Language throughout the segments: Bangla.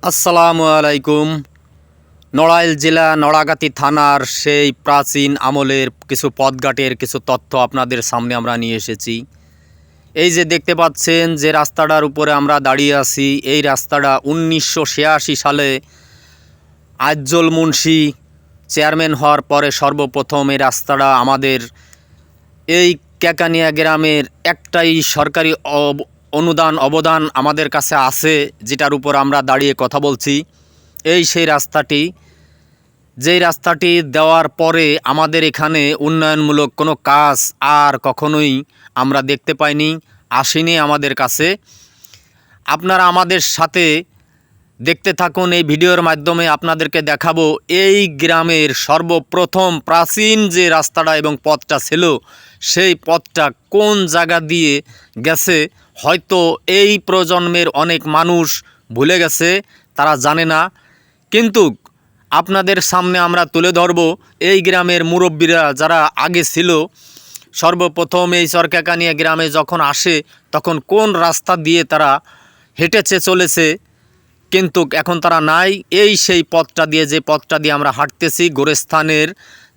আসসালামু আলাইকুম। নড়াইল জেলা নড়াগাতি থানার সেই প্রাচীন আমলের কিছু পথঘাটের কিছু তথ্য আপনাদের সামনে আমরা নিয়ে এসেছি। এই যে দেখতে পাচ্ছেন যে রাস্তাটার উপরে আমরা দাঁড়িয়ে আছি, এই রাস্তাটা 1986 সালে আফজল মুন্সি চেয়ারম্যান হওয়ার পরে সর্বপ্রথম এই রাস্তাটা আমাদের এই কেকানিয়া গ্রামের একটাই সরকারি অবদান আমাদের কাছে আছে, যেটার উপর আমরা দাঁড়িয়ে কথা বলছি। এই সেই রাস্তাটি, যেই রাস্তাটি দেওয়ার পরে আমাদের এখানে উন্নয়নমূলক কোনো কাজ আর কখনোই আমরা দেখতে পাইনি, আসেনি আমাদের কাছে। আপনারা আমাদের সাথে দেখতে থাকুন। এই ভিডিওর মাধ্যমে আপনাদেরকে দেখাবো এই গ্রামের সর্বপ্রথম প্রাচীন যে রাস্তাটা এবং পথটা ছিল, সেই পথটা কোন জায়গা দিয়ে গেছে। হয়তো এই প্রজন্মের অনেক মানুষ ভুলে গেছে, তারা জানে না, কিন্তু আপনাদের সামনে আমরা তুলে ধরব এই গ্রামের মুরব্বীরা যারা আগে ছিল, সর্বপ্রথম এই চরকেকানিয়া গ্রামে যখন আসে তখন কোন রাস্তা দিয়ে তারা হেঁটেছে চলেছে, কিন্তু এখন তারা নাই। এই সেই পথটা দিয়ে, যে পথটা দিয়ে আমরা হাঁটতেছি, গোরস্থানের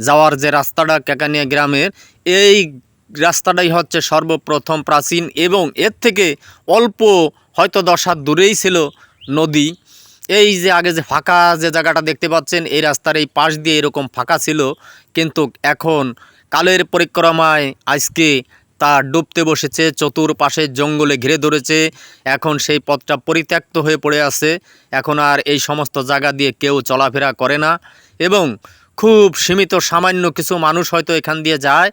যাওয়ার যে রাস্তাটা কেকানিয়া গ্রামের, এই রাস্তাটাই হচ্ছে সর্বপ্রথম প্রাচীন, এবং এর থেকে অল্প হয়তো 10 হাত দূরেই ছিল নদী। এই যে আগে যে ফাঁকা যে জায়গাটা দেখতে পাচ্ছেন, এই রাস্তার এই পাশ দিয়ে এরকম ফাঁকা ছিল, কিন্তু এখন কালের পরিক্রমায় আজকে তা ডুবতে বসেছে, চতুর্পাশে জঙ্গলে ঘিরে ধরেছে। এখন সেই পথটা পরিত্যক্ত হয়ে পড়ে আছে, এখন আর এই সমস্ত জায়গা দিয়ে কেউ চলাফেরা করে না, এবং খুব সীমিত সামান্য কিছু মানুষ হয়তো এখান দিয়ে যায়,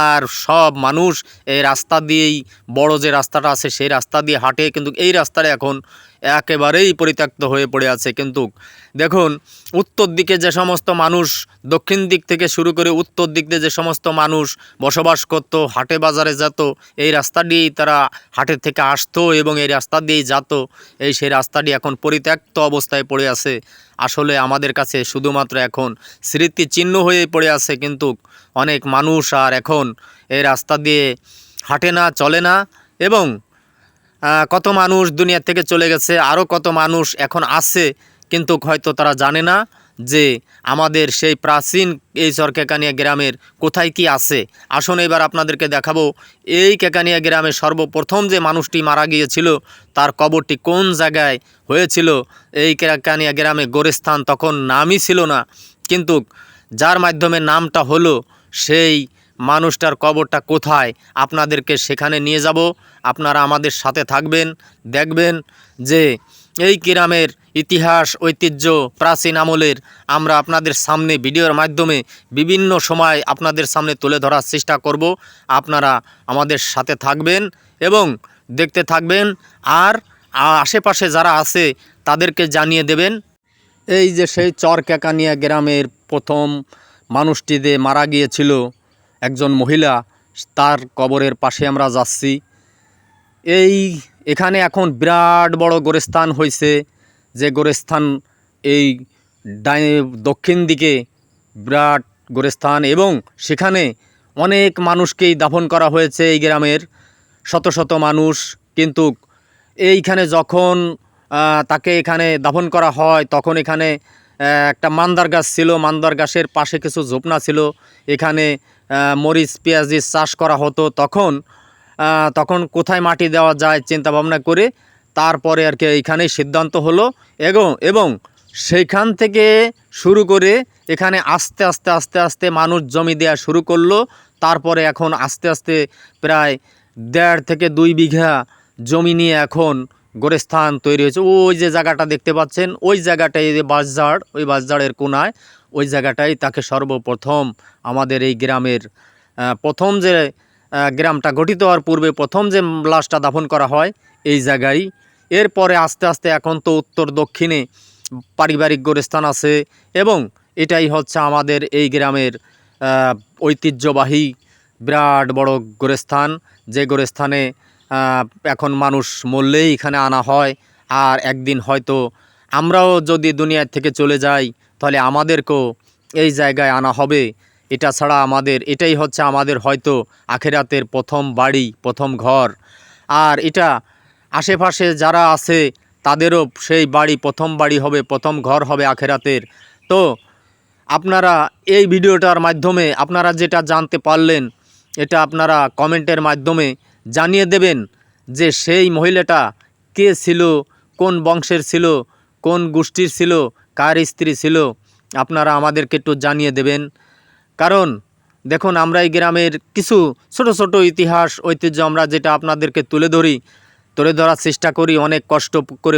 আর সব মানুষ এই রাস্তা দিয়েই, বড় যে রাস্তাটা আছে সেই রাস্তা দিয়ে হাঁটে। কিন্তু এই রাস্তাটা এখন একেবারেই পরিত্যক্ত হয়ে পড়ে আছে। কিন্তু দেখুন, উত্তর দিকে যে সমস্ত মানুষ, দক্ষিণ দিক থেকে শুরু করে উত্তর দিক দিয়ে যে সমস্ত মানুষ বসবাস করত, হাটে বাজারে যেত, এই রাস্তা দিয়েই তারা হাটের থেকে আসতো এবং এই রাস্তা দিয়েই যেত। এই সেই রাস্তাটি এখন পরিত্যক্ত অবস্থায় পড়ে আছে। আসলে আমাদের কাছে শুধুমাত্র এখন স্মৃতিচিহ্ন হয়ে পড়ে আছে, কিন্তু অনেক মানুষ আর এখন এই রাস্তা দিয়ে হাঁটে না, চলে না, এবং কত মানুষ দুনিয়া থেকে চলে গেছে, আরও কত মানুষ এখন আছে, কিন্তু হয়তো তারা জানে না যে আমাদের সেই প্রাচীন এই চরকেকানিয়া গ্রামের কোথায় কি আছে। আসুন এবার আপনাদেরকে দেখাবো এই কেকানিয়া গ্রামে সর্বপ্রথম যে মানুষটি মারা গিয়েছিল তার কবরটি কোন জায়গায় হয়েছিল। এই কেকানিয়া গ্রামে গোরস্থান তখন নামই ছিল না, কিন্তু যার মাধ্যমে নামটা হলো, সেই মানুষটার কবরটা কোথায় আপনাদেরকে সেখানে নিয়ে যাব। আপনারা আমাদের সাথে থাকবেন, দেখবেন যে এই গ্রামের ইতিহাস, ঐতিহ্য, প্রাচীন আমলের আমরা আপনাদের সামনে ভিডিওর মাধ্যমে বিভিন্ন সময় আপনাদের সামনে তুলে ধরার চেষ্টা করব। আপনারা আমাদের সাথে থাকবেন এবং দেখতে থাকবেন, আর আশেপাশে যারা আছে তাদেরকে জানিয়ে দেবেন। এই যে সেই চরকেকানিয়া গ্রামের প্রথম মানুষটি যে মারা গিয়েছিল, একজন মহিলা, তার কবরের পাশে আমরা যাচ্ছি। এখানে এখন বিরাট বড় গোরস্থান হয়েছে, যে গোরস্থান এই দক্ষিণ দিকে বিরাট গোরস্থান, এবং সেখানে অনেক মানুষকেই দাফন করা হয়েছে এই গ্রামের, শত শত মানুষ। কিন্তু এইখানে যখন তাকে এখানে দাফন করা হয়, তখন এখানে একটা মান্দার গাছ ছিল, মান্দার গাছের পাশে কিছু ঝোপনা ছিল, এখানে মরিচ পেঁয়াজের চাষ করা হতো। তখন কোথায় মাটি দেওয়া যায় চিন্তা ভাবনা করে তারপরে আর কি এইখানেই সিদ্ধান্ত হলো, এবং সেইখান থেকে শুরু করে এখানে আস্তে আস্তে আস্তে আস্তে মানুষ জমি দেওয়া শুরু করলো। তারপরে এখন আস্তে আস্তে প্রায় 1.5 থেকে 2 বিঘা জমি নিয়ে এখন গোরস্থান তৈরি হয়েছে। ওই যে জায়গাটা দেখতে পাচ্ছেন, ওই জায়গাটাই যে বাঁশঝাড়, ওই বাঁশঝাড়ের কোনায় ওই জায়গাটাই তাকে সর্বপ্রথম আমাদের এই গ্রামের প্রথম যে গ্রামটা গঠিত হওয়ার পূর্বে প্রথম যে লাশটা দাফন করা হয় এই জায়গায়। এরপরে আস্তে আস্তে এখন তো উত্তর দক্ষিণে পারিবারিক গোরস্থান আছে, এবং এটাই হচ্ছে আমাদের এই গ্রামের ঐতিহ্যবাহী বিরাট বড় গোরস্থান, যে গোরস্থানে এখন মানুষ মরলেই এখানে আনা হয়। আর একদিন হয়তো আমরাও যদি দুনিয়ার থেকে চলে যাই, তাহলে আমাদেরকেও এই জায়গায় আনা হবে। এটা ছাড়া এটাই হচ্ছে আমাদের হয়তো আখেরাতের প্রথম বাড়ি, প্রথম ঘর। আর এটা আশেপাশে যারা আছে তাদেরও সেই বাড়ি প্রথম বাড়ি হবে, প্রথম ঘর হবে আখেরাতের। তো আপনারা এই ভিডিওটার মাধ্যমে আপনারা যেটা জানতে পারলেন, এটা আপনারা কমেন্টের মাধ্যমে জানিয়ে দেবেন যে সেই মহিলাটা কে ছিল, কোন বংশের ছিল, কোন গোষ্ঠীর ছিল, কার স্ত্রী ছিল, আপনারা আমাদেরকে একটু জানিয়ে দেবেন। কারণ দেখুন, আমরা এই গ্রামের কিছু ছোট ছোট ইতিহাস ঐতিহ্য আমরা যেটা আপনাদেরকে তুলে ধরার চেষ্টা করি অনেক কষ্ট করে।